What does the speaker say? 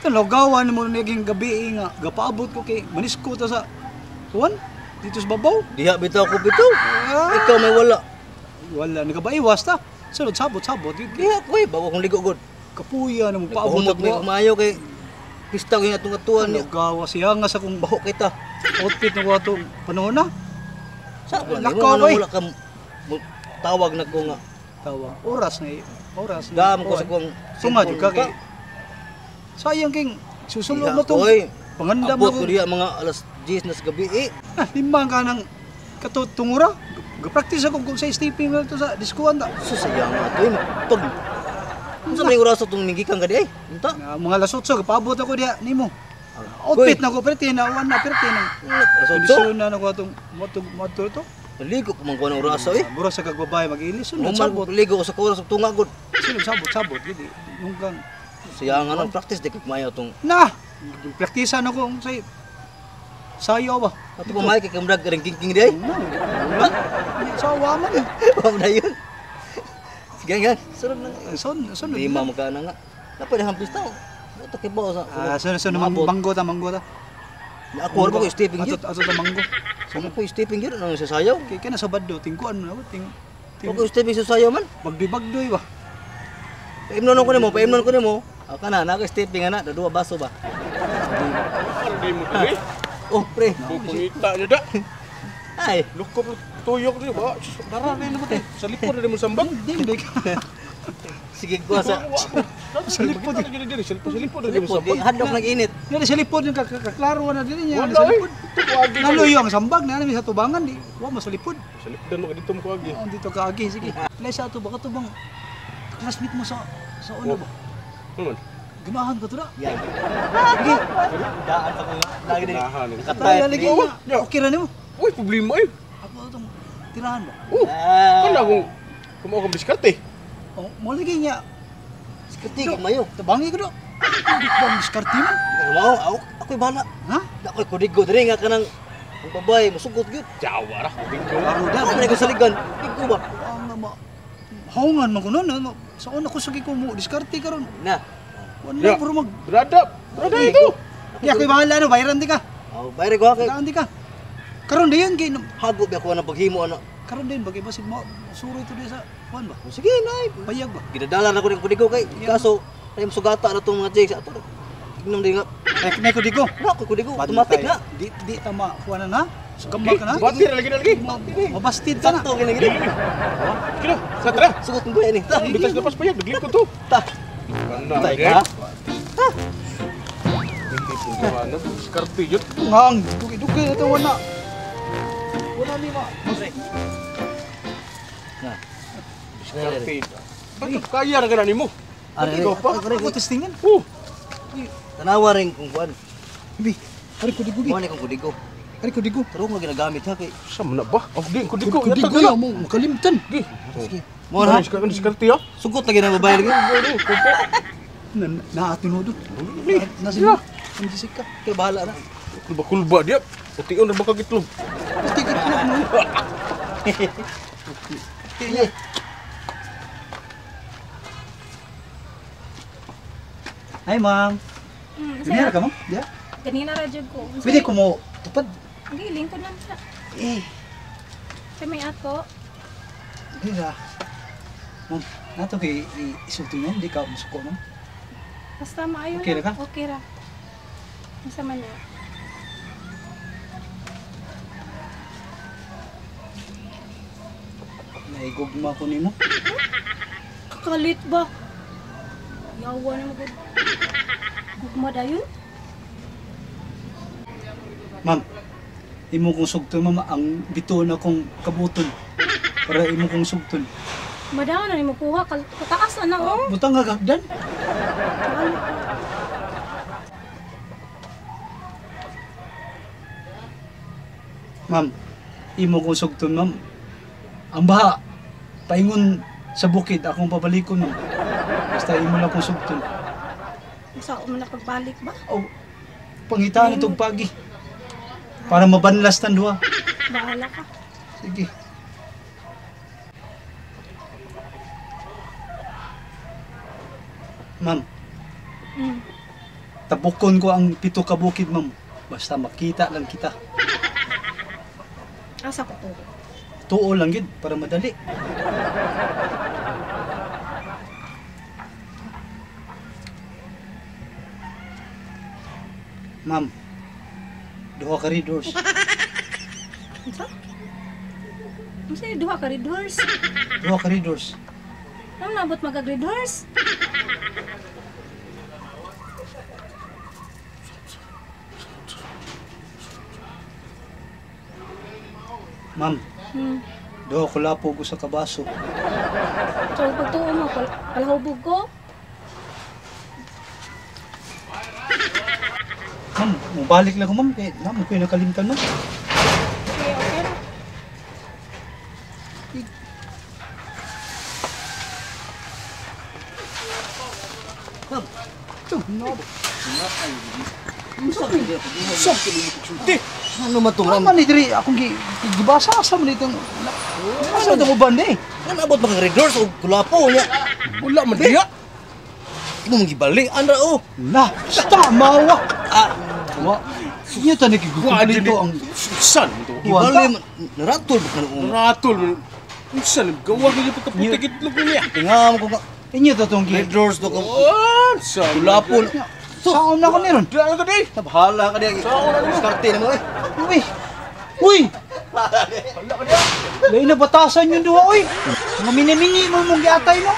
Talagawan mo naging gabi nga gapaabot ko kay manisko ta sa tuwan dito sa babaw. Diha bitaw ko bitaw. Ah. Ikaw may wala. Wala nagabaiwas ta. Sunod sabot Diha ko bago kong ligo god. kapuya na mo paabot Paabot may kumayo kay pista ko yung atong atuan niya. Talagawa siya nga sa kung Baho kita. outfit na ko atong panahon na. Sa ko Lakaw, mo oy. wala ka tawag na ko nga. Tawag oras na oras. Gam ko sa kong sunga jud ka kay sayang king susulod mo to. Oy, Pangandam abot na ko ko. diha mga alas 10 na sa gabi eh. Limang ka ng katutungura. Ga-practice ako kung sa stepping na to sa diskuan ta. So sayang nga to pag unsa may oras atong ninggikan ka di ay? Unta? Mga lasotso paabot ako diha nimo. Outfit na ko perti na wan na perti na. So Kondisyon na nako atong motor to. ligo ko man ko ng oras ay. Mura sa kagbabay mag-ilis sunod Normal sabot. ligo ko sa oras sa tunga god. Sunod sabot gidi. Nung kang Sayang nga practice di kay kumayo tong na praktisan ako kung say sayo ba. ato pa may kay kamrag ring king di ay. Sa waman. Pam na yun. Sige nga, sunod na. Sunod. Lima mo ka na nga. Dapat na hampis tao. Ito kay bawa sa. Sunod Mabot. manggo ta. Ako wala ko stepping gear. Ato ta manggo. Sama ko stepping gear nang sa sayaw. Kay kana sa baddo tingkuan mo na ako Ako stepping sa sayaw man. Magbibagdoy ba. Paimnon ko nimo. Aka na naka stepping ana, dua baso ba. Hindi mo kami. Oh, pre. Pupungita niya da. Ay, Lukop tuyok niya ba? Dara rin naman eh. Sa lipod na mo sambag. Hindi ka. sige ko sa Sa lipod na gini diri. Sa lipod na mo lipod. sambag. Hadlok nag-init. Nari sa lipod yung kaklaro na dili niya. Wala Sa eh. lipod. Kuagi. Naluyo ang sambag na sa tubangan di. Wa mo sa lipod. Sa lipod mo dito mo kuagi. Dito ka agi sige. Lesa to baka to bang classmate mo sa una ba? Naman. Ganahan ka to na. Yan. Sige. Daan pa ko lagi din. Nahan. Katay. Lagi Yeah. okay ra nimo. Uy, problema eh. Ako tong tirahan ba? Kala kung kumao kang diskarte. Oh, mo lagi niya. Skati mayo. Tabangi ko do. Hindi ko bang diskarte man. Mao, ako'y bala. Ha? Ako'y kudigo diri nga kanang ang babae masugot gyud. Jawa ra. Bingko. Aro da. Ako na ko saligan. Bigo ba? Ang nama. Haungan man ko noon. Sa una ko sige ko mo diskarte karon. Na. Wala Yeah. puro mag. Brada ito. Ya ko'y bahala no, bayaran di ka. Oh, bayre ko kay Daan di ka. Karon diyan kay hago ba ko na paghimo ano. karon din bagay basig mo suro ito di sa kuan ba? Sige nay. Payag ba? Gidadala na ko ng kudigo kay kaso ay sugata na tong mga chicks ato. Ignom din nga. Nay ko di ko. Na ko kudigo automatic na. Di tama kuan na. Sugamba ka na. Bati ra lagi. Mabastid ka na. Sakto gini gini. Kino, sa tara. Sugot ng buhay ni. Ta. Bitas lepas payag, dagli ko to. Ta. Banda Tay eh. ka. Hindi po gawa na. Diskarte yun. Ngang dugi ito wala. Wala ni ma. Na. Diskarte. Bakit kaya na ganani mo? Ari. Ikaw pa? Ako testingan. Tanawa rin kung kuan. Bi. Ari ko di ko. Kuan kung kudigo. Ari ko di ko. Pero nga ginagamit ha kay. Saan na ba? Oh, di, kundi ko. Ko di ko ya mo makalimtan. Gi. Sige. Mo na. Diskarte ha? Sugot lagi na babae lagi. Naatinudo. Yeah. Nasino? Ang disika. Kay bahala na. Kulba dia. Utiun na baka gitlog. Pasti ka na mo. Sige. Ay, ma'am. Ganyan ka mo? Ya. Kanina radyo ko. Pwede ko mo tupad. Hindi, lingkod lang siya. Eh, Kaya may ako. dira. Ma'am, nato kay isulti mo, di ka musuko mo. Basta maayo Okay ra ka? Okay ra. Nasa man niya. Naigugma ko nimo. Kakalit ba? Yawa na magod. Gugma dayon? Ma'am, imo kong sugton ma'am ang bito na kong kabuton. Para imo kong sugton. Madaw na ni mo kuha. Kataas na oh. Butang nga gagdan. Mahal ka. Ma'am, imo kong sugton ma'am. Ang baha, paingon sa bukid, akong pabalikon ma'am. Basta imo lang kong sugton. Masa ako man na pagbalik ba? O, pangitaan itong pagi. Para mabanlas tan duha. Bahala ka. Sige. Ma'am, Hmm. tabukon ko ang 7 ka bukid, ma'am. Basta makita lang kita. Asa ko to? Tuo lang yun, para madali. Ma'am, duha ka readers. Unsa? Unsa yung duha ka readers? Duha ka readers. Ano nabot magag-readers? Ma'am, duha ko lapog ko sa kabaso. So, pagtuo mo, palahubog ko. Ma'am, mabalik lang ko, ma'am. Kaya naman ko yung nakalimtan, ma'am. Okay, okay na. Ma'am, Ito, nabot. Sok ka din sulti. ano man to, ma'am? Ma'am, ni diri akong gibasa sa man itong... Ano ito mo ba, ni? Ano abot mga red doors o kulapo niya? Wala man diya. Imo mong gibali, andra oh. La, basta, mawa. Wa. Inyo ta nagigukumplito ang... San to. Gibali, naratol ba ka noong? Ratol. San gawa gyud pagkaputikit lug niya. Tingam ko nga, Inyo ta itong red doors to ka. San Kulapo. Saan na ko niron? Diyan ka di. Bahala ka diya. Diskarte na mo eh. Uy! Uy! Lain na batasan yung duwa, uy! Mga mini-mini mo mong giatay mo.